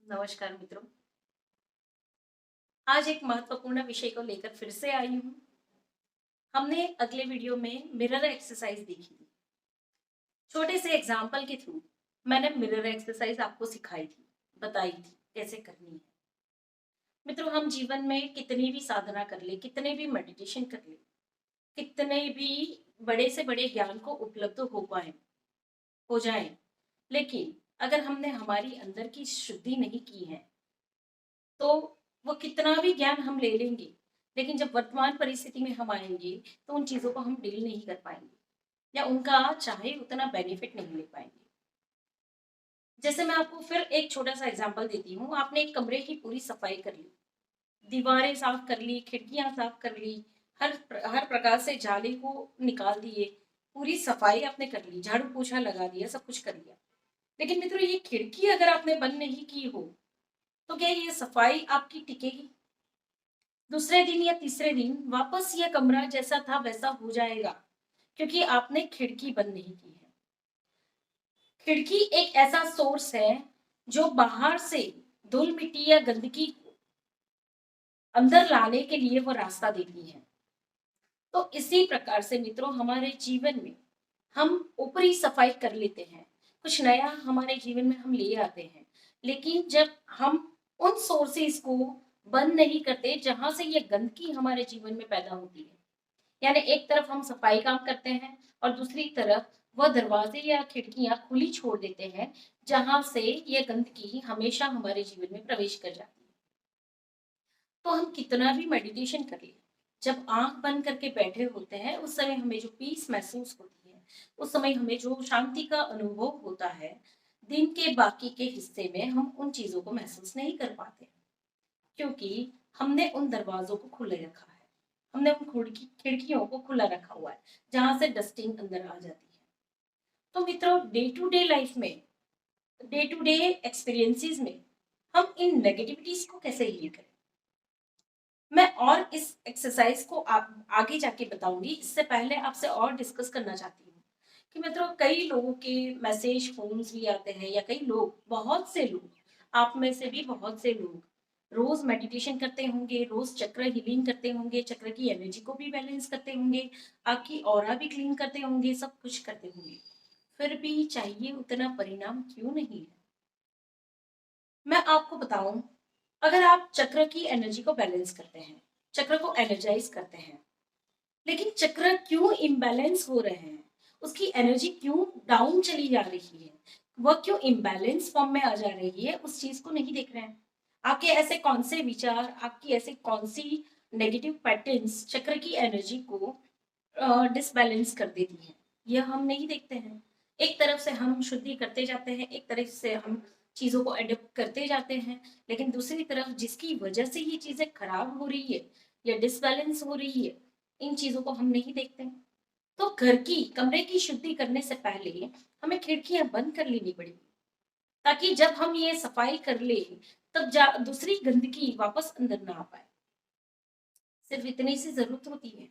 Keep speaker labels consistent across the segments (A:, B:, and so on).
A: नमस्कार मित्रों। आज एक महत्वपूर्ण विषय को लेकर फिर से आई हूँ। हमने अगले वीडियो में मिरर एक्सरसाइज देखी थी। छोटे से एग्जाम्पल के थ्रू मैंने मिरर एक्सरसाइज आपको सिखाई थी, बताई थी कैसे करनी है। मित्रों, हम जीवन में कितनी भी साधना कर ले, कितने भी मेडिटेशन कर ले, कितने भी बड़े से बड़े ज्ञान को उपलब्ध हो जाए, लेकिन अगर हमने हमारी अंदर की शुद्धि नहीं की है तो वो कितना भी ज्ञान हम ले लेंगे, लेकिन जब वर्तमान परिस्थिति में हम आएंगे तो उन चीज़ों को हम डील नहीं कर पाएंगे या उनका चाहे उतना बेनिफिट नहीं ले पाएंगे। जैसे मैं आपको फिर एक छोटा सा एग्जांपल देती हूँ। आपने एक कमरे की पूरी सफाई कर ली, दीवारें साफ कर ली, खिड़कियां साफ कर ली, हर प्रकार से जाली को निकाल दिए, पूरी सफाई आपने कर ली, झाड़ू पोछा लगा दिया, सब कुछ कर लिया। लेकिन मित्रों, ये खिड़की अगर आपने बंद नहीं की हो तो क्या ये सफाई आपकी टिकेगी? दूसरे दिन या तीसरे दिन वापस यह कमरा जैसा था वैसा हो जाएगा, क्योंकि आपने खिड़की बंद नहीं की है। खिड़की एक ऐसा सोर्स है जो बाहर से धूल मिट्टी या गंदगी को अंदर लाने के लिए वो रास्ता देती है। तो इसी प्रकार से मित्रों, हमारे जीवन में हम ऊपरी सफाई कर लेते हैं, कुछ नया हमारे जीवन में हम ले आते हैं, लेकिन जब हम उन सोर्सेस को बंद नहीं करते जहां से ये गंदगी हमारे जीवन में पैदा होती है, यानी एक तरफ हम सफाई काम करते हैं और दूसरी तरफ वह दरवाजे या खिड़कियां खुली छोड़ देते हैं जहां से यह गंदगी हमेशा हमारे जीवन में प्रवेश कर जाती है। तो हम कितना भी मेडिटेशन कर ले, जब आंख बंद करके बैठे होते हैं उस समय हमें जो पीस महसूस होती है, उस समय हमें जो शांति का अनुभव होता है, दिन के बाकी के हिस्से में हम उन चीजों को महसूस नहीं कर पाते, क्योंकि हमने उन दरवाजों को खुले रखा है, हमने उन खिड़कियों को खुला रखा हुआ है जहां से डस्टिंग अंदर आ जाती है। तो मित्रों, डे टू डे लाइफ में, डे टू डे एक्सपीरियंसेस में हम इन नेगेटिविटीज को कैसे हील करें, मैं और इस एक्सरसाइज को आगे जाके बताऊंगी। इससे पहले आपसे और डिस्कस करना चाहती हूँ कि मित्रों, कई लोगों के मैसेज फोन्स भी आते हैं, या कई लोग, बहुत से लोग, आप में से भी बहुत से लोग रोज मेडिटेशन करते होंगे, रोज चक्र हीलिंग करते होंगे, चक्र की एनर्जी को भी बैलेंस करते होंगे, आपकी ऑरा भी क्लीन करते होंगे, सब कुछ करते होंगे, फिर भी चाहिए उतना परिणाम क्यों नहीं है? मैं आपको बताऊं, अगर आप चक्र की एनर्जी को बैलेंस करते हैं, चक्र को एनर्जाइज करते हैं, लेकिन चक्र क्यों इम्बैलेंस हो रहे हैं, उसकी एनर्जी क्यों डाउन चली जा रही है, वह क्यों इम्बैलेंस फॉर्म में आ जा रही है, उस चीज को नहीं देख रहे हैं। आपके ऐसे कौन से विचार, आपकी ऐसे कौन सी नेगेटिव पैटर्न्स चक्र की एनर्जी को डिसबैलेंस कर देती है, यह हम नहीं देखते हैं। एक तरफ से हम शुद्धि करते जाते हैं, एक तरफ से हम चीजों को अडॉप्ट करते जाते हैं, लेकिन दूसरी तरफ जिसकी वजह से ये चीजें खराब हो रही है या डिसबैलेंस हो रही है, इन चीजों को हम नहीं देखते हैं। तो घर की, कमरे की शुद्धि करने से पहले हमें खिड़कियां बंद कर लेनी पड़ेगी, ताकि जब हम ये सफाई कर ले तब दूसरी गंदगी वापस अंदर ना आ पाए। सिर्फ इतनी सी जरूरत होती है।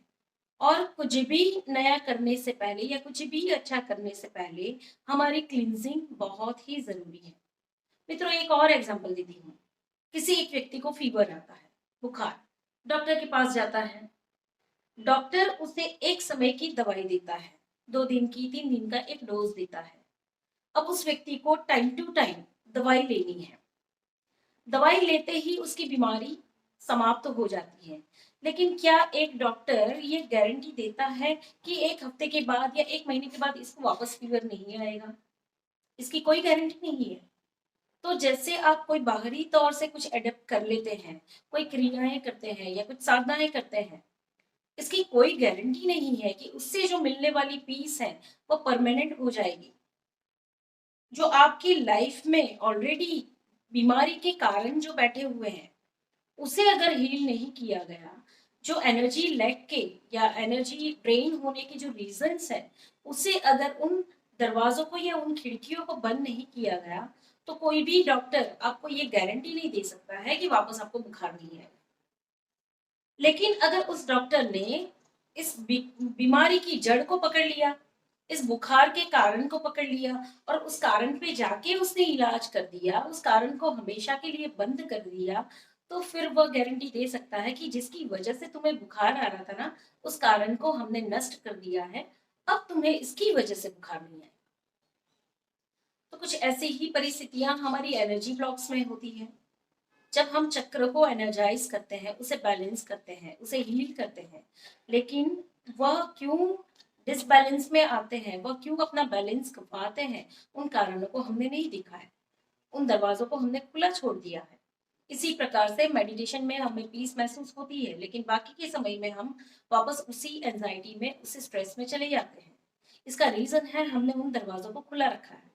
A: और कुछ भी नया करने से पहले या कुछ भी अच्छा करने से पहले हमारी क्लींजिंग बहुत ही जरूरी है। मित्रों, एक और एग्जांपल देती हूँ। किसी एक व्यक्ति को फीवर आता है, बुखार, डॉक्टर के पास जाता है, डॉक्टर उसे एक समय की दवाई देता है, 2 दिन की, 3 दिन का एक डोज देता है। अब उस व्यक्ति को टाइम टू टाइम दवाई लेनी है, दवाई लेते ही उसकी बीमारी समाप्त हो जाती है, लेकिन क्या एक डॉक्टर ये गारंटी देता है कि 1 हफ्ते के बाद या 1 महीने के बाद इसको वापस फीवर नहीं आएगा? इसकी कोई गारंटी नहीं है। तो जैसे आप कोई बाहरी तौर से कुछ एडेप्ट कर लेते हैं, कोई क्रियाएं करते हैं या कुछ साधनाएं करते हैं, इसकी कोई गारंटी नहीं है कि उससे जो मिलने वाली पीस है वो परमानेंट हो जाएगी। जो आपकी लाइफ में ऑलरेडी बीमारी के कारण जो बैठे हुए हैं, उसे अगर हील नहीं किया गया, जो एनर्जी लैक के या एनर्जी ड्रेन होने के जो रीजंस है, उसे अगर उन दरवाजों को या उन खिड़कियों को बंद नहीं किया गया, तो कोई भी डॉक्टर आपको ये गारंटी नहीं दे सकता है कि वापस आपको बुखार नहीं आएगा। लेकिन अगर उस डॉक्टर ने इस बीमारी की जड़ को पकड़ लिया, इस बुखार के कारण को पकड़ लिया और उस कारण पे जाके उसने इलाज कर दिया, उस कारण को हमेशा के लिए बंद कर दिया, तो फिर वह गारंटी दे सकता है कि जिसकी वजह से तुम्हें बुखार आ रहा था ना, उस कारण को हमने नष्ट कर दिया है, अब तुम्हें इसकी वजह से बुखार नहीं आएगा। तो कुछ ऐसी ही परिस्थितियां हमारी एनर्जी ब्लॉक्स में होती हैं। जब हम चक्र को एनर्जाइज करते हैं, उसे बैलेंस करते हैं, उसे हील करते हैं, लेकिन वह क्यों डिसबैलेंस में आते हैं, वह क्यों अपना बैलेंस गंवाते हैं, उन कारणों को हमने नहीं देखा है, उन दरवाजों को हमने खुला छोड़ दिया है। इसी प्रकार से मेडिटेशन में हमें पीस महसूस होती है, लेकिन बाकी के समय में हम वापस उसी एंजाइटी में, उसी स्ट्रेस में चले जाते हैं। इसका रीजन है हमने उन दरवाजों को खुला रखा है।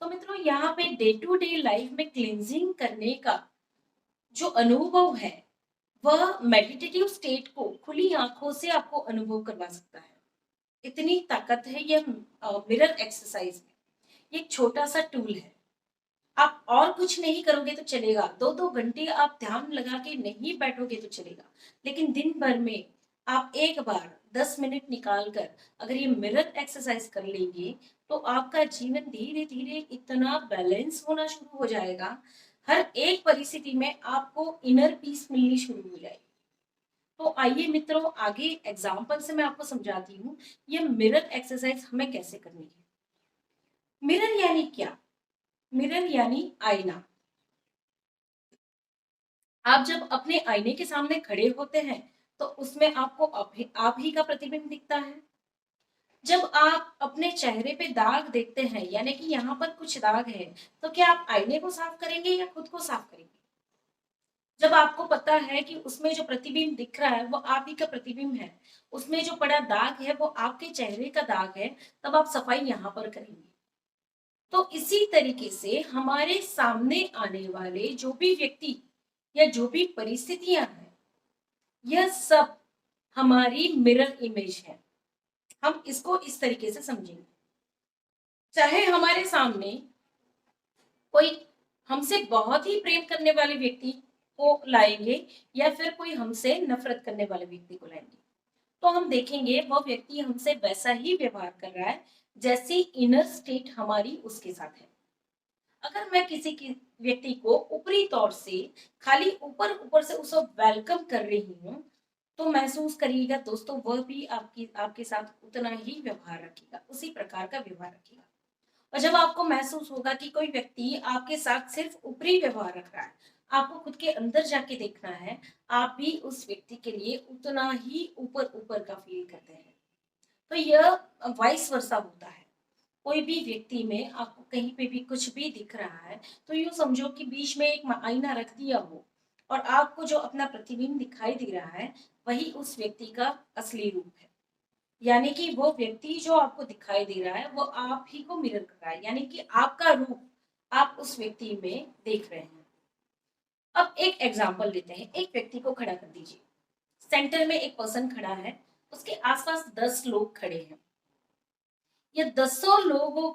A: तो मित्रों, यहाँ पे डे टू डे लाइफ में क्लींजिंग करने का जो अनुभव है, वह मेडिटेटिव स्टेट को खुली आंखों से आपको अनुभव करवा सकता है। इतनी ताकत है यह मिरर एक्सरसाइज में। ये एक छोटा सा टूल है। आप और कुछ नहीं करोगे तो चलेगा, 2-2 घंटे आप ध्यान लगा के नहीं बैठोगे तो चलेगा, लेकिन दिन भर में आप एक बार 10 मिनट निकाल कर अगर ये मिरर एक्सरसाइज कर लेंगे, तो आपका जीवन धीरे धीरे इतना बैलेंस होना शुरू हो जाएगा, हर एक परिस्थिति में आपको इनर पीस मिलनी शुरू हो जाएगी। तो आइए मित्रों, आगे एग्जाम्पल से मैं आपको समझाती हूँ ये मिरर एक्सरसाइज हमें कैसे करनी है। मिरर यानी क्या? मिरर यानी आईना। आप जब अपने आईने के सामने खड़े होते हैं, तो उसमें आपको आप ही का प्रतिबिंब दिखता है। जब आप अपने चेहरे पे दाग देखते हैं, यानी कि यहाँ पर कुछ दाग है, तो क्या आप आईने को साफ करेंगे या खुद को साफ करेंगे? जब आपको पता है कि उसमें जो प्रतिबिंब दिख रहा है वो आप ही का प्रतिबिंब है, उसमें जो पड़ा दाग है वो आपके चेहरे का दाग है, तब आप सफाई यहाँ पर करेंगे। तो इसी तरीके से हमारे सामने आने वाले जो भी व्यक्ति या जो भी परिस्थितियां हैं, यह सब हमारी मिरर इमेज है। हम इसको इस तरीके से समझेंगे। चाहे हमारे सामने कोई हमसे बहुत ही प्रेम करने वाले व्यक्ति को लाएंगे या फिर कोई हमसे नफरत करने वाले व्यक्ति को लाएंगे, तो हम देखेंगे वह व्यक्ति हमसे वैसा ही व्यवहार कर रहा है जैसी इनर स्टेट हमारी उसके साथ है। अगर मैं किसी की व्यक्ति को ऊपरी तौर से खाली ऊपर ऊपर से उसे वेलकम कर रही हूँ, तो महसूस करिएगा दोस्तों, वह भी आपकी आपके साथ उतना ही व्यवहार रखेगा, उसी प्रकार का व्यवहार रखेगा। और जब आपको महसूस होगा कि कोई व्यक्ति आपके साथ सिर्फ ऊपरी व्यवहार रख रहा है, आपको खुद के अंदर जाके देखना है, आप भी उस व्यक्ति के लिए उतना ही ऊपर ऊपर का फील करते हैं। तो यह वाइस वर्सा होता है। कोई भी व्यक्ति में आपको कहीं पे भी कुछ भी दिख रहा है, तो यूँ समझो कि बीच में एक आईना रख दिया हो और आपको जो अपना प्रतिबिंब दिखाई दे रहा है, वही उस व्यक्ति का असली रूप है। यानी कि वो व्यक्ति जो आपको दिखाई दे रहा है, वो आप ही को मिरर कर रहा है, यानी कि आपका रूप आप उस व्यक्ति में देख रहे हैं। अब एक एग्जाम्पल लेते हैं। एक व्यक्ति को खड़ा कर दीजिए। सेंटर में एक पर्सन खड़ा है, उसके आसपास 10 लोग खड़े हैं। ये 10 लोगों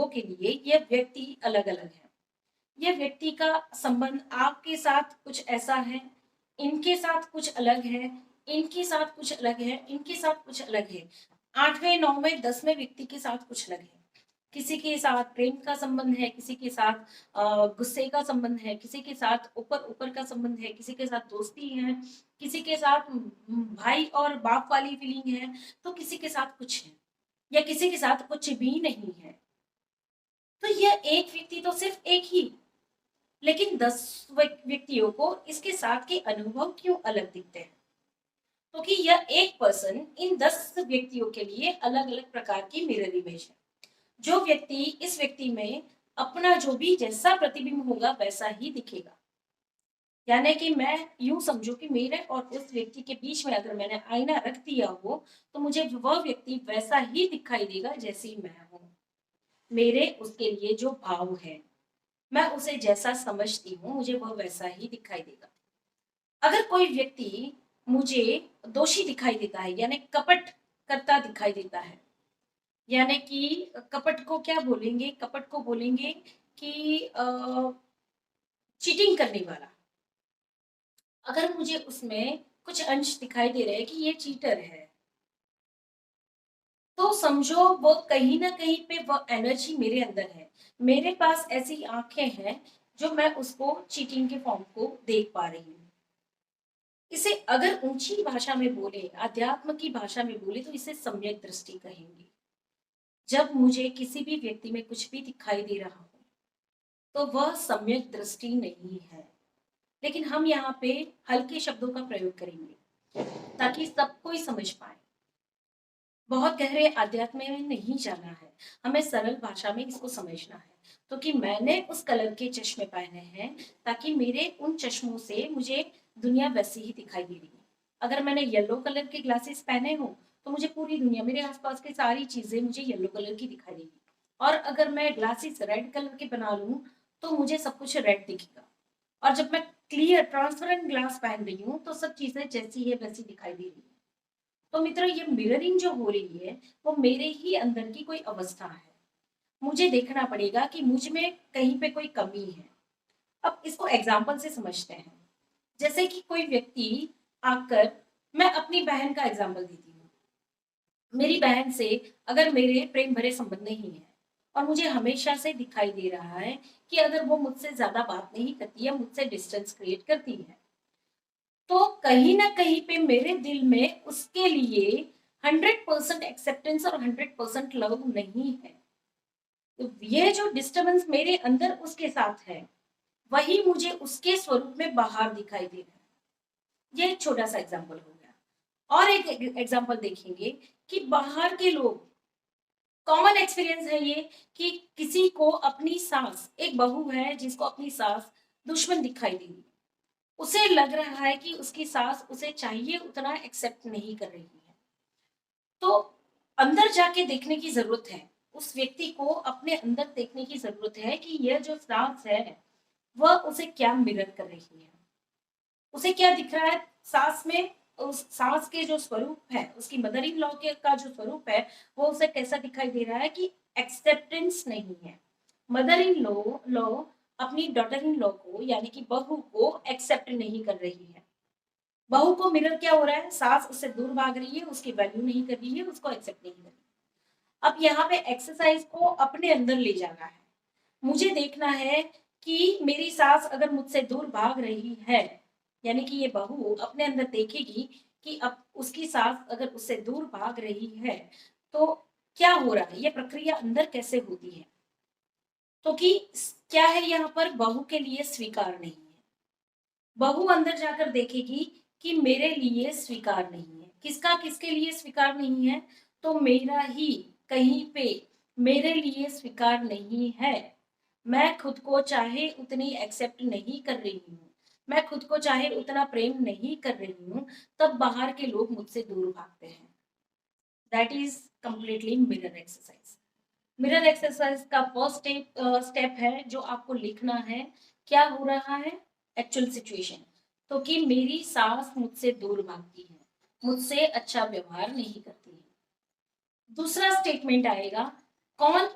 A: के लिए यह व्यक्ति अलग अलग है। यह व्यक्ति का संबंध आपके साथ कुछ ऐसा है, इनके साथ कुछ अलग है, इनके साथ कुछ अलग है, इनके साथ कुछ अलग है, 8वें 9वें 10वें व्यक्ति के साथ कुछ अलग है। किसी के साथ प्रेम का संबंध है, किसी के साथ गुस्से का संबंध है, किसी के साथ ऊपर ऊपर का संबंध है, किसी के साथ दोस्ती है, किसी के साथ भाई और बाप वाली फीलिंग है, तो किसी के साथ कुछ है या किसी के साथ कुछ भी नहीं है। तो यह एक व्यक्ति तो सिर्फ एक ही, लेकिन 10 व्यक्तियों को इसके साथ के अनुभव क्यों अलग दिखते हैं? क्योंकि यह एक पर्सन इन 10 व्यक्तियों के लिए अलग अलग प्रकार की मिरर इमेज है। जो व्यक्ति इस व्यक्ति में अपना जो भी जैसा प्रतिबिंब होगा वैसा ही दिखेगा। यानी कि मैं यूं समझू कि मेरे और उस व्यक्ति के बीच में अगर मैंने आईना रख दिया हो, तो मुझे वह व्यक्ति वैसा ही दिखाई देगा जैसी मैं हूँ। मेरे उसके लिए जो भाव है, मैं उसे जैसा समझती हूँ, मुझे वह वैसा ही दिखाई देगा। अगर कोई व्यक्ति मुझे दोषी दिखाई देता है, यानी कपट करता दिखाई देता है, यानी कि कपट को क्या बोलेंगे? कपट को बोलेंगे कि चीटिंग करने वाला। अगर मुझे उसमें कुछ अंश दिखाई दे रहे हैं कि ये चीटर है, तो समझो वो कहीं ना कहीं पे वो एनर्जी मेरे अंदर है। मेरे पास ऐसी आंखें हैं जो मैं उसको चीटिंग के फॉर्म को देख पा रही हूँ। इसे अगर ऊंची भाषा में बोले, अध्यात्म की भाषा में बोले, तो इसे सम्यक दृष्टि कहेंगे। जब मुझे किसी भी व्यक्ति में कुछ भी दिखाई दे रहा हो तो वह सम्यक दृष्टि नहीं है। लेकिन हम यहाँ पे हल्के शब्दों का प्रयोग करेंगे ताकि सब कोई समझ पाए। बहुत गहरे आध्यात्म में नहीं जाना है, हमें सरल भाषा में इसको समझना है। तो कि मैंने उस कलर के चश्मे पहने हैं ताकि मेरे उन चश्मों से मुझे दुनिया वैसी ही दिखाई दे रही है। अगर मैंने येलो कलर के ग्लासेस पहने हो तो मुझे पूरी दुनिया, मेरे आसपास की सारी चीजें मुझे येलो कलर की दिखाई देगी। और अगर मैं ग्लासेस रेड कलर के बना लूं तो मुझे सब कुछ रेड दिखेगा। और जब मैं क्लियर ट्रांसपेरेंट ग्लास पहन रही हूँ तो सब चीजें जैसी है वैसी दिखाई दे रही है। तो मित्रों, ये मिररिंग जो हो रही है वो मेरे ही अंदर की कोई अवस्था है। मुझे देखना पड़ेगा कि मुझ में कहीं पे कोई कमी है। अब इसको एग्जाम्पल से समझते हैं। जैसे कि कोई व्यक्ति आकर, मैं अपनी बहन का एग्जाम्पल देती हूँ। मेरी बहन से अगर मेरे प्रेम भरे संबंध नहीं है और मुझे हमेशा से दिखाई दे रहा है कि अगर वो मुझसे ज्यादा बात नहीं करती है, मुझसे डिस्टेंस क्रिएट करती है, तो कहीं ना कहीं पे मेरे दिल में उसके लिए 100% एक्सेप्टेंस और 100% लव नहीं है। तो ये जो डिस्टरबेंस मेरे अंदर उसके साथ है, वही मुझे उसके स्वरूप में बाहर दिखाई दे रहा है। ये एक छोटा सा एग्जाम्पल हो गया। और एक एग्जाम्पल देखेंगे कि बाहर के लोग, कॉमन एक्सपीरियंस है ये, कि किसी को अपनी सास, एक बहू है जिसको अपनी सास दुश्मन दिखाई दे रही, उसे लग रहा है कि उसकी सास उसे चाहिए उतना एक्सेप्ट नहीं कर रही है। तो अंदर जाके देखने की जरूरत है, उस व्यक्ति को अपने अंदर देखने की जरूरत है कि यह जो सास है वह उसे क्या मिरर कर रही है, उसे क्या दिख रहा है सास में। उस सास के जो स्वरूप है, उसकी मदर इन लॉ के का जो स्वरूप है, वो उसे कैसा दिखाई दे रहा है कि एक्सेप्टेंस नहीं है। मदर इन लॉ अपनी डॉटर इन लॉ को, यानी कि बहू को एक्सेप्ट नहीं कर रही है। बहू को मिरर क्या हो रहा है, सास उससे दूर भाग रही है, उसकी वैल्यू नहीं कर रही है, उसको एक्सेप्ट नहीं कर रही है। अब यहाँ पे एक्सरसाइज को अपने अंदर ले जाना है। मुझे देखना है कि मेरी सास अगर मुझसे दूर भाग रही है, यानी कि ये बहू अपने अंदर देखेगी कि अब उसकी सास अगर उससे दूर भाग रही है तो क्या हो रहा है, ये प्रक्रिया अंदर कैसे होती है। तो कि क्या है, यहाँ पर बहू के लिए स्वीकार नहीं है। बहू अंदर जाकर देखेगी कि मेरे लिए स्वीकार नहीं है। किसका किसके लिए स्वीकार नहीं है, तो मेरा ही कहीं पे मेरे लिए स्वीकार नहीं है। मैं खुद को चाहे उतनी एक्सेप्ट नहीं कर रही हूँ, मैं खुद को चाहे उतना प्रेम नहीं कर रही हूँ, तब बाहर के लोग मुझसे दूर भागते हैं। That is completely mirror exercise. Mirror exercise का फर्स्ट स्टेप है जो आपको लिखना है। क्या हो रहा है, एक्चुअल सिचुएशन। तो कि मेरी सास मुझसे दूर भागती है, मुझसे अच्छा व्यवहार नहीं करती है। दूसरा स्टेटमेंट आएगा, कौन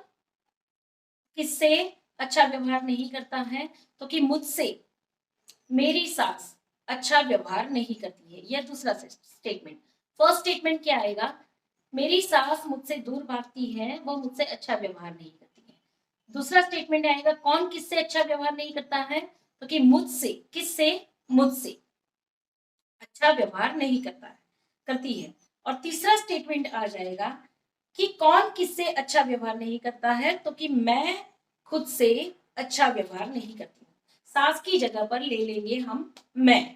A: किससे अच्छा व्यवहार नहीं करता है, तो कि मुझसे मेरी सास अच्छा व्यवहार नहीं करती है। यह दूसरा स्टेटमेंट। फर्स्ट स्टेटमेंट क्या आएगा, मेरी सास मुझसे दूर भागती है, वह मुझसे अच्छा व्यवहार नहीं करती है। दूसरा स्टेटमेंट आएगा, कौन किससे अच्छा व्यवहार नहीं करता है, तो कि मुझसे, किससे, मुझसे अच्छा व्यवहार नहीं करता है, करती है। और तीसरा स्टेटमेंट आ जाएगा कि कौन किससे अच्छा व्यवहार नहीं करता है, तो कि मैं खुद से अच्छा व्यवहार नहीं करती हूँ। सास की जगह पर ले लेंगे हम मैं।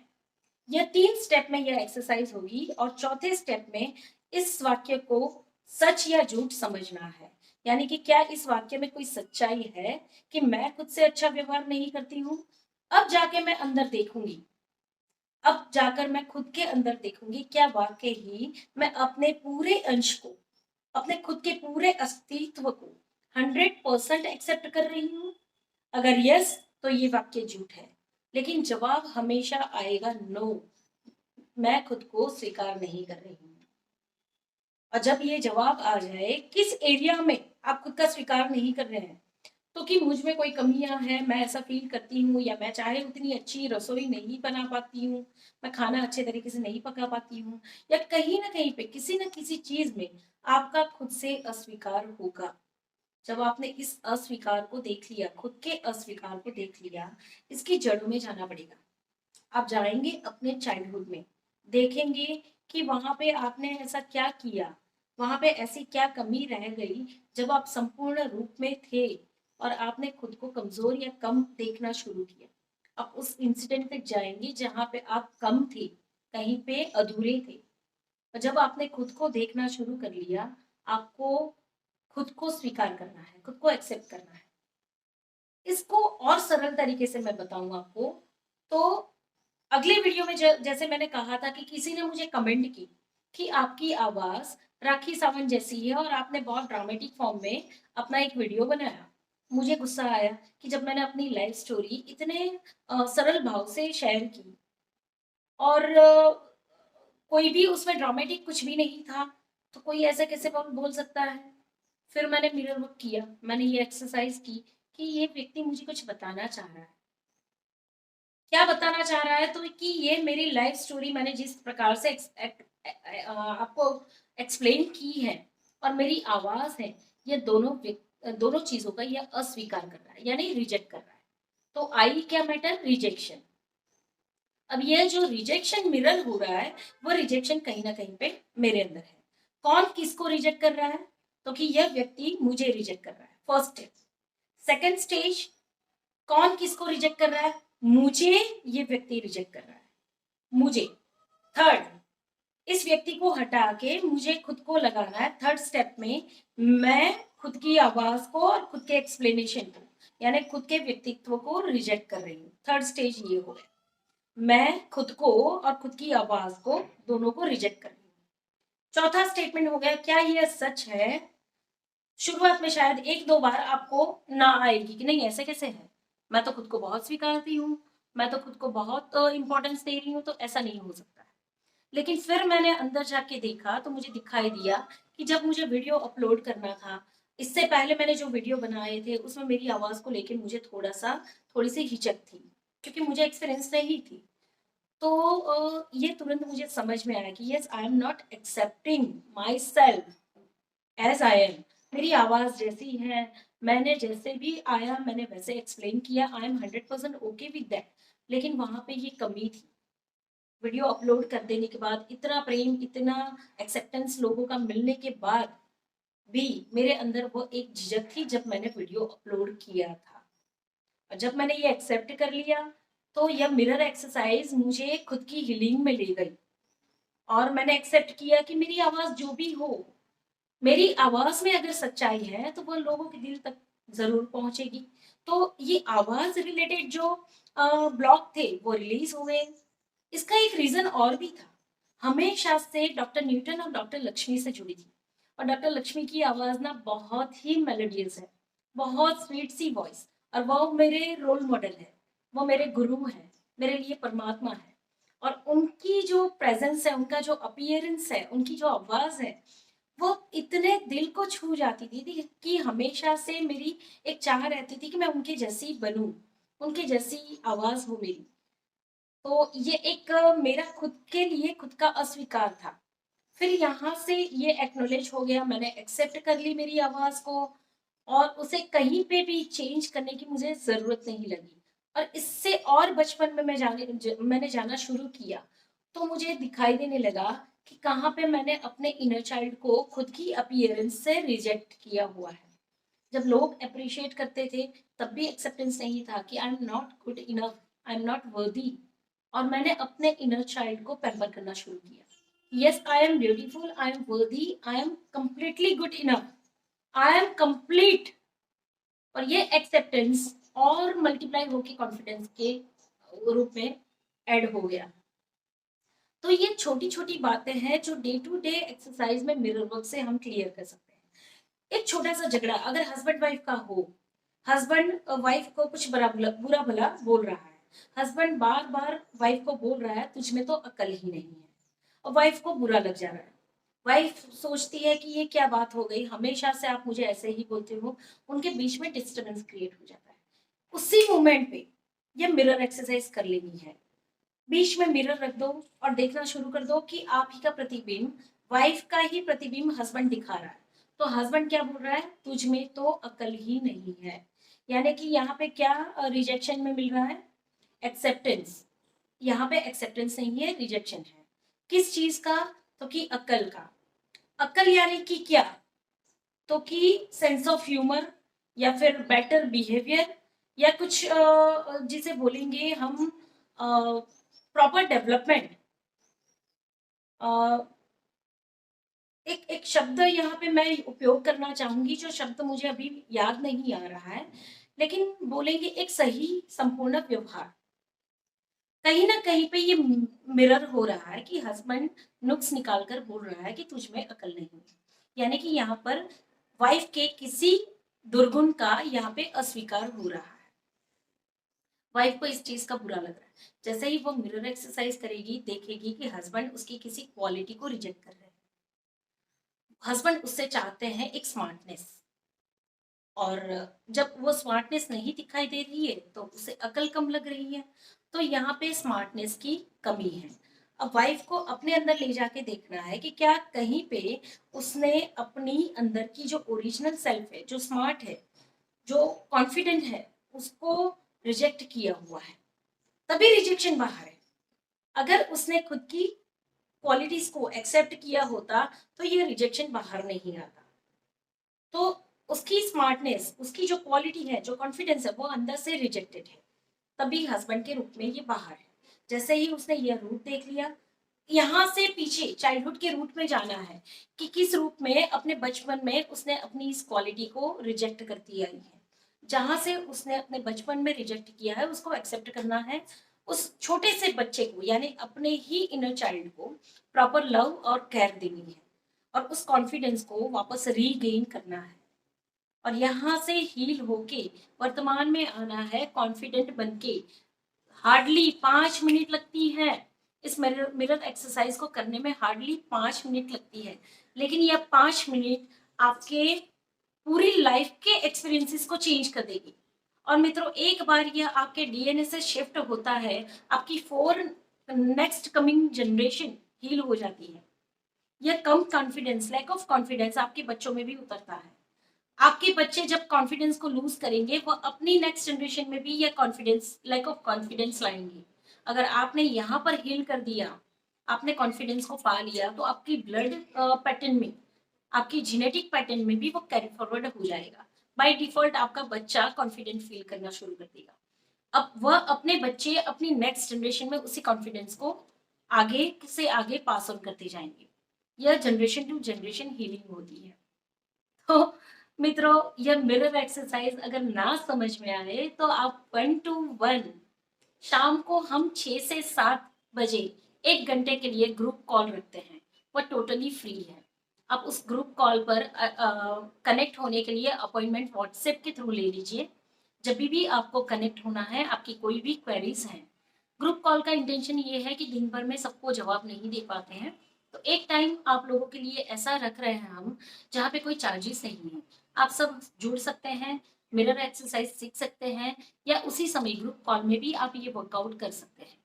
A: यह 3 स्टेप में यह एक्सरसाइज होगी। और चौथे स्टेप में इस वाक्य को सच या झूठ समझना है। यानी कि क्या इस वाक्य में कोई सच्चाई है कि मैं खुद से अच्छा व्यवहार नहीं करती हूँ। अब जाके मैं अंदर देखूंगी, अब जाकर मैं खुद के अंदर देखूंगी, क्या वाकई ही मैं अपने पूरे अंश को, अपने खुद के पूरे अस्तित्व को 100% एक्सेप्ट कर रही हूँ। अगर यस, तो ये वाक्य झूठ है। लेकिन जवाब हमेशा आएगा नो, मैं खुद को स्वीकार नहीं कर रही हूँ। और जब ये जवाब आ जाए, किस एरिया में आप खुद का स्वीकार नहीं कर रहे हैं, तो कि मुझ में कोई कमियां हैं, मैं ऐसा फील करती हूँ, या मैं चाहे उतनी अच्छी रसोई नहीं बना पाती हूँ, मैं खाना अच्छे तरीके से नहीं पका पाती हूँ, या कहीं ना कहीं पे किसी न किसी चीज में आपका खुद से अस्वीकार होगा। जब आपने इस अस्वीकार को देख लिया, खुद के अस्वीकार को देख लिया, इसकी जड़ों में जाना पड़ेगा। आप जाएंगे अपने चाइल्डहुड में, देखेंगे कि वहां पे आपने ऐसा क्या किया, वहां पे ऐसी क्या कमी रह गई जब आप संपूर्ण रूप में थे और आपने खुद को कमजोर या कम देखना शुरू किया। आप उस इंसिडेंट तक जाएंगे जहां पे आप कम थे, कहीं पे अधूरे थे। और जब आपने खुद को देखना शुरू कर लिया, आपको खुद को स्वीकार करना है, खुद को एक्सेप्ट करना है। इसको और सरल तरीके से मैं बताऊं आपको, तो अगले वीडियो में जैसे मैंने कहा था कि किसी ने मुझे कमेंट की कि आपकी आवाज राखी सावंत जैसी है और आपने बहुत ड्रामेटिक फॉर्म में अपना एक वीडियो बनाया। मुझे गुस्सा आया कि जब मैंने अपनी लाइफ स्टोरी इतने सरल भाव से शेयर की और कोई भी उसमें ड्रामेटिक कुछ भी नहीं था, तो कोई ऐसे कैसे बोल सकता है। फिर मैंने मिरर वर्क किया, मैंने ये एक्सरसाइज की कि ये व्यक्ति मुझे कुछ बताना चाह रहा है। क्या बताना चाह रहा है, तो कि ये मेरी लाइफ स्टोरी मैंने जिस प्रकार से आपको एक्सप्लेन की है और मेरी आवाज है, ये दोनों चीजों का ये अस्वीकार कर रहा है, यानी रिजेक्ट कर रहा है। तो आई क्या मैटर, रिजेक्शन। अब ये जो रिजेक्शन मिरर हो रहा है, वो रिजेक्शन कहीं ना कहीं पे मेरे अंदर है। कौन किसको रिजेक्ट कर रहा है, तो कि यह व्यक्ति मुझे रिजेक्ट कर रहा है, फर्स्ट स्टेज। सेकेंड स्टेज, कौन किसको रिजेक्ट कर रहा है, मुझे ये व्यक्ति रिजेक्ट कर रहा है, मुझे। थर्ड, इस व्यक्ति को हटा के मुझे खुद को लगाना है। थर्ड स्टेप में मैं खुद की आवाज को और खुद के एक्सप्लेनेशन को, यानी खुद के व्यक्तित्व को रिजेक्ट कर रही हूँ। थर्ड स्टेज ये हो गया, मैं खुद को और खुद की आवाज को दोनों को रिजेक्ट कर रही हूँ। चौथा स्टेटमेंट हो गया, क्या यह सच है। शुरुआत में शायद एक दो बार आपको ना आएगी कि नहीं ऐसे कैसे है, मैं तो खुद को बहुत स्वीकारती हूँ, मैं तो खुद को बहुत इंपॉर्टेंस दे रही हूँ, तो ऐसा नहीं हो सकता है। लेकिन फिर मैंने अंदर जाके देखा तो मुझे दिखाई दिया कि जब मुझे वीडियो अपलोड करना था, इससे पहले मैंने जो वीडियो बनाए थे उसमें मेरी आवाज को लेकर मुझे थोड़ी सी हिचक थी, क्योंकि मुझे एक्सपीरियंस नहीं थी। तो ये तुरंत मुझे समझ में आया कि yes, I am not accepting myself as I am. मेरी आवाज जैसी है, मैंने जैसे भी आया मैंने वैसे एक्सप्लेन किया, I am 100% okay with that. लेकिन वहां पे ये कमी थी। वीडियो अपलोड कर देने के बाद इतना प्रेम, इतना एक्सेप्टेंस लोगों का मिलने के बाद भी मेरे अंदर वो एक झिझक थी जब मैंने वीडियो अपलोड किया था। और जब मैंने ये एक्सेप्ट कर लिया, तो यह मिरर एक्सरसाइज मुझे खुद की हीलिंग में ले गई। और मैंने एक्सेप्ट किया कि मेरी आवाज जो भी हो, मेरी आवाज में अगर सच्चाई है तो वो लोगों के दिल तक जरूर पहुंचेगी। तो ये आवाज रिलेटेड जो ब्लॉग थे वो रिलीज हो गए। इसका एक रीजन और भी था। हमेशा से डॉक्टर न्यूटन और डॉक्टर लक्ष्मी से जुड़ी थी, और डॉक्टर लक्ष्मी की आवाज ना बहुत ही मेलोडियस है, बहुत स्वीट सी वॉइस। और वो मेरे रोल मॉडल है, वो मेरे गुरु हैं, मेरे लिए परमात्मा है। और उनकी जो प्रेजेंस है, उनका जो अपीयरेंस है, उनकी जो आवाज है, वो इतने दिल को छू जाती थी कि हमेशा से मेरी एक चाह रहती थी कि मैं उनके जैसी बनूं, उनके जैसी आवाज हो मेरी। तो ये एक मेरा खुद के लिए खुद का अस्वीकार था। फिर यहाँ से ये एक्नोलेज हो गया, मैंने एक्सेप्ट कर ली मेरी आवाज को, और उसे कहीं पे भी चेंज करने की मुझे जरूरत नहीं लगी। और इससे और बचपन में मैंने जाना शुरू किया, तो मुझे दिखाई देने लगा कि कहाँ पे मैंने अपने इनर चाइल्ड को खुद की अपीयरेंस से रिजेक्ट किया हुआ है। जब लोग अप्रिशिएट करते थे, तब भी एक्सेप्टेंस नहीं था कि आई am not good enough, I am not worthy. और मैंने अपने इनर चाइल्ड को पैम्पर करना शुरू किया। Yes, I M beautiful, I am वर्दी, I am completely good enough, I am complete. और ये एक्सेप्टेंस और मल्टीप्लाई होकर कॉन्फिडेंस के रूप में ऐड हो गया। तो ये छोटी छोटी बातें हैं जो डे टू डे एक्सरसाइज में मिरर वर्क से हम क्लियर कर सकते हैं। एक छोटा सा झगड़ा अगर हस्बैंड वाइफ का हो, हस्बैंड वाइफ को कुछ बुरा भला बोल रहा है, हस्बैंड बार बार वाइफ को बोल रहा है तुझ में तो अकल ही नहीं है, और वाइफ को बुरा लग जा रहा है। वाइफ सोचती है कि ये क्या बात हो गई, हमेशा से आप मुझे ऐसे ही बोलते हो, उनके बीच में डिस्टरबेंस क्रिएट हो जाता है। उसी मोमेंट पे ये मिरर एक्सरसाइज कर लेनी है। बीच में मिरर रख दो और देखना शुरू कर दो कि आप ही का प्रतिबिंब, वाइफ का ही प्रतिबिंब हस्बैंड दिखा रहा है। तो हस्बैंड क्या बोल रहा है, तुझ में तो अकल ही नहीं है। यानी कि यहाँ पे क्या रिजेक्शन में मिल रहा है, एक्सेप्टेंस। यहाँ पे एक्सेप्टेंस नहीं है, रिजेक्शन है। किस चीज का, तो कि अकल का। अकल यानी कि क्या, तो कि सेंस ऑफ ह्यूमर, या फिर बेटर बिहेवियर, या कुछ जिसे बोलेंगे हम प्रॉपर डेवलपमेंट। एक एक शब्द यहाँ पे मैं उपयोग करना चाहूंगी, जो शब्द मुझे अभी याद नहीं आ रहा है, लेकिन बोलेंगे एक सही संपूर्ण व्यवहार। कहीं ना कहीं पे ये मिरर हो रहा है कि हस्बैंड नुक्स निकाल कर बोल रहा है कि तुझ में अकल नहीं है। यानी कि यहाँ पर वाइफ के किसी दुर्गुण का यहाँ पे अस्वीकार हो रहा है। वाइफ को इस चीज का बुरा लग रहा है। जैसे ही वो मिरर एक्सरसाइज करेगी, देखेगी कि हस्बैंड उसकी किसी क्वालिटी को रिजेक्ट कर रहे हैं। हस्बैंड उससे चाहते हैं एक स्मार्टनेस, और जब वो स्मार्टनेस नहीं दिखाई दे रही है तो उसे अकल कम लग रही है। तो यहाँ पे स्मार्टनेस की कमी है। अब वाइफ को अपने अंदर ले जाके देखना है कि क्या कहीं पे उसने अपनी अंदर की जो ओरिजिनल सेल्फ है, जो स्मार्ट है, जो कॉन्फिडेंट है, उसको रिजेक्ट किया हुआ है, तभी रिजेक्शन बाहर है। अगर उसने खुद की क्वालिटीज को एक्सेप्ट किया होता तो ये रिजेक्शन बाहर नहीं आता। तो उसकी स्मार्टनेस, उसकी जो क्वालिटी है, जो कॉन्फिडेंस है, वो अंदर से रिजेक्टेड है, तभी हस्बैंड के रूप में ये बाहर है। जैसे ही उसने ये रूट देख लिया, यहाँ से पीछे चाइल्डहुड के रूट में जाना है कि किस रूप में अपने बचपन में उसने अपनी इस क्वालिटी को रिजेक्ट कर दिया है। जहां से उसने अपने बचपन में रिजेक्ट किया है उसको एक्सेप्ट करना है। उस छोटे से बच्चे को, यानी अपने ही इनर चाइल्ड को प्रॉपर लव और केयर देनी है, और उस कॉन्फिडेंस को वापस रीगेन करना है, और यहाँ से हील होके वर्तमान में आना है कॉन्फिडेंट बनके। हार्डली 5 मिनट लगती है इस मिरर मिरर एक्सरसाइज को करने में, हार्डली 5 मिनट लगती है, लेकिन यह 5 मिनट आपके पूरी लाइफ के एक्सपीरियंसेस को चेंज कर देगी। और मित्रों, एक बार यह आपके डीएनए से शिफ्ट होता है, आपकी 4 नेक्स्ट कमिंग जनरेशन हील हो जाती है। यह कम कॉन्फिडेंस, लैक ऑफ कॉन्फिडेंस आपके बच्चों में भी उतरता है। आपके बच्चे जब कॉन्फिडेंस को लूज करेंगे, वो अपनी नेक्स्ट जनरेशन में भी यह कॉन्फिडेंस, लैक ऑफ कॉन्फिडेंस लाएंगे। अगर आपने यहाँ पर हील कर दिया, आपने कॉन्फिडेंस को पा लिया, तो आपकी ब्लड पैटर्न में, आपकी जेनेटिक पैटर्न में भी वो कैरी फॉरवर्ड हो जाएगा। बाय डिफॉल्ट आपका बच्चा कॉन्फिडेंट फील करना शुरू कर देगा। अब वह अपने बच्चे अपनी नेक्स्ट जनरेशन में उसी कॉन्फिडेंस को आगे से आगे पास ऑन करते जाएंगे। यह जनरेशन टू जनरेशन हीलिंग होती है। तो मित्रों, यह मिरर एक्सरसाइज अगर ना समझ में आए तो आप 1 to 1 शाम को हम 6 से 7 बजे 1 घंटे के लिए ग्रुप कॉल रखते हैं। वह टोटली फ्री है। आप उस ग्रुप कॉल पर कनेक्ट होने के लिए अपॉइंटमेंट व्हाट्सएप के थ्रू ले लीजिए। जब भी आपको कनेक्ट होना है, आपकी कोई भी क्वेरीज हैं। ग्रुप कॉल का इंटेंशन ये है कि दिन भर में सबको जवाब नहीं दे पाते हैं, तो एक टाइम आप लोगों के लिए ऐसा रख रहे हैं हम, जहाँ पे कोई चार्जेस नहीं है। आप सब जुड़ सकते हैं, मिरर एक्सरसाइज सीख सकते हैं, या उसी समय ग्रुप कॉल में भी आप ये वर्कआउट कर सकते हैं।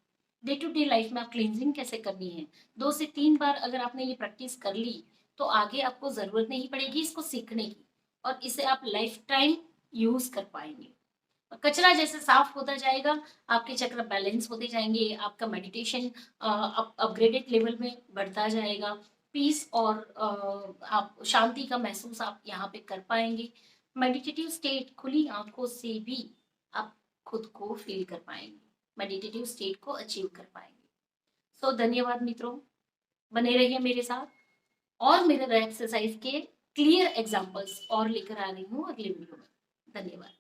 A: डे टू डे लाइफ में आप क्लींजिंग कैसे करनी है, 2 से 3 बार अगर आपने ये प्रैक्टिस कर ली, तो आगे आपको जरूरत नहीं पड़ेगी इसको सीखने की, और इसे आप लाइफ टाइम यूज कर पाएंगे। कचरा जैसे साफ होता जाएगा, आपके चक्र बैलेंस होते जाएंगे, आपका मेडिटेशन अपग्रेडेड लेवल में बढ़ता जाएगा। पीस और आप शांति का महसूस आप यहाँ पे कर पाएंगे। मेडिटेटिव स्टेट, खुली आंखों से भी आप खुद को फील कर पाएंगे, मेडिटेटिव स्टेट को अचीव कर पाएंगे। सो धन्यवाद मित्रों, बने रहिए मेरे साथ, और मेरे एक्सरसाइज के क्लियर एग्जांपल्स और लेकर आ रही हूँ अगले वीडियो में। धन्यवाद।